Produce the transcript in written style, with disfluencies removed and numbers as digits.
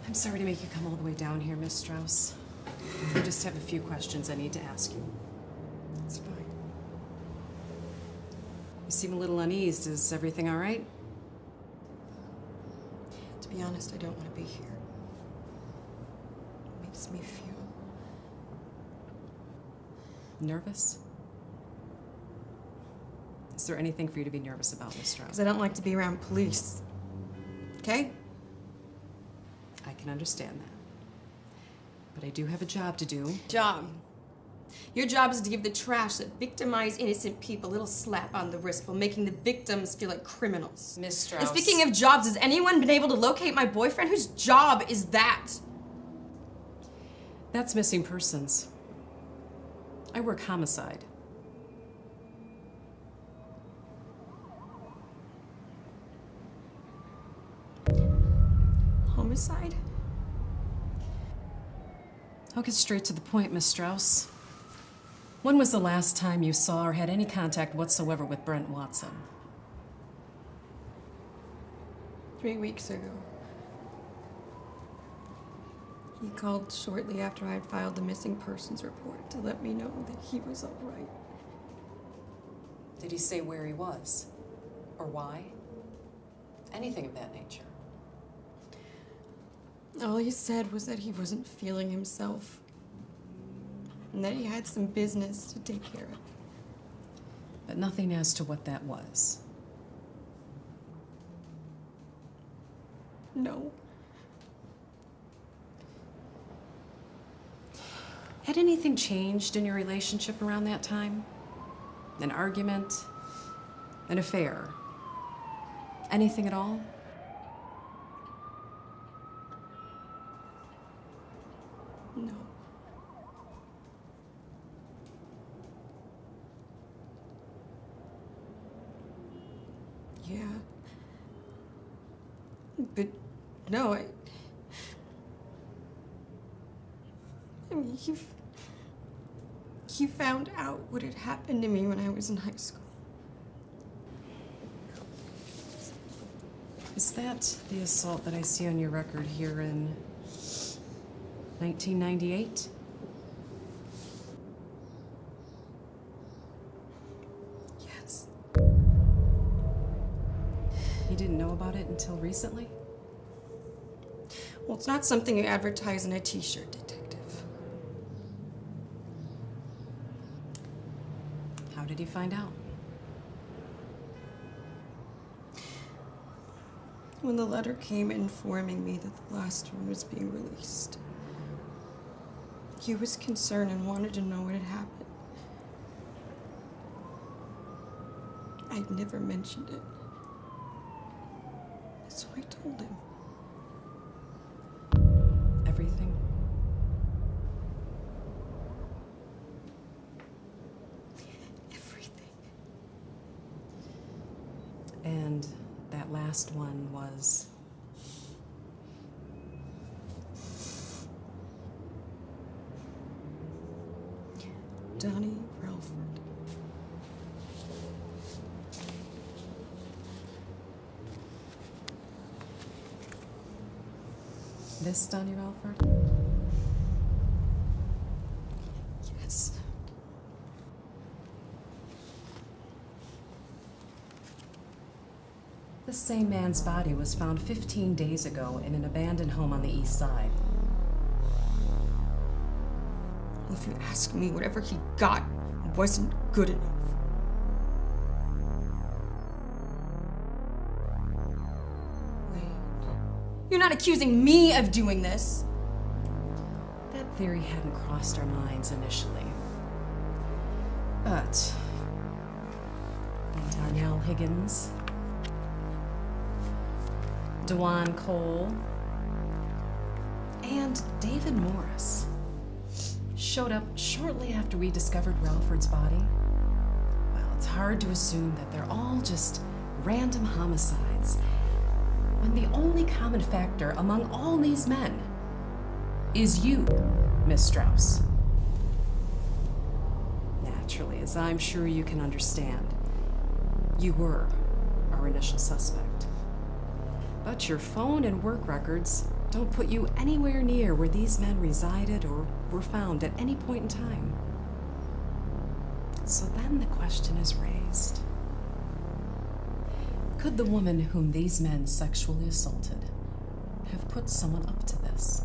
I'm sorry to make you come all the way down here, Miss Strauss. I just have a few questions I need to ask you. It's fine. You seem a little uneased. Is everything all right? To be honest, I don't want to be here. It makes me feel... Nervous? Is there anything for you to be nervous about, Miss Strauss? Because I don't like to be around police. Okay? I can understand that. But I do have a job to do. Job. Your job is to give the trash that victimize innocent people a little slap on the wrist while making the victims feel like criminals. Miss Strauss. And speaking of jobs, has anyone been able to locate my boyfriend? Whose job is that? That's missing persons. I work homicide. Homicide? I'll get straight to the point, Miss Strauss. When was the last time you saw or had any contact whatsoever with Brent Watson? 3 weeks ago. He called shortly after I had filed the missing persons report to let me know that he was all right. Did he say where he was? Or why? Anything of that nature? All he said was that he wasn't feeling himself. And that he had some business to take care of. But nothing as to what that was. No. Had anything changed in your relationship around that time? An argument? An affair? Anything at all? No. Yeah. But no, I mean, he found out what had happened to me when I was in high school. Is that the assault that I see on your record here in 1998? Yes. You didn't know about it until recently? Well, it's not something you advertise in a t-shirt, detective. How did he find out? When the letter came informing me that the last one was being released. He was concerned and wanted to know what had happened. I'd never mentioned it. So I told him. Everything? Everything. And that last one was? Donnie Relford. This Donnie Relford? Yes. The same man's body was found 15 days ago in an abandoned home on the east side. If you ask me, whatever he got wasn't good enough. Wait. You're not accusing me of doing this. That theory hadn't crossed our minds initially. But Danielle Higgins, Dewan Cole, and David Morris showed up shortly after we discovered Relford's body. Well, it's hard to assume that they're all just random homicides, when the only common factor among all these men is you, Miss Strauss. Naturally, as I'm sure you can understand, you were our initial suspect. But your phone and work records don't put you anywhere near where these men resided or were found at any point in time. So then the question is raised. Could the woman whom these men sexually assaulted have put someone up to this?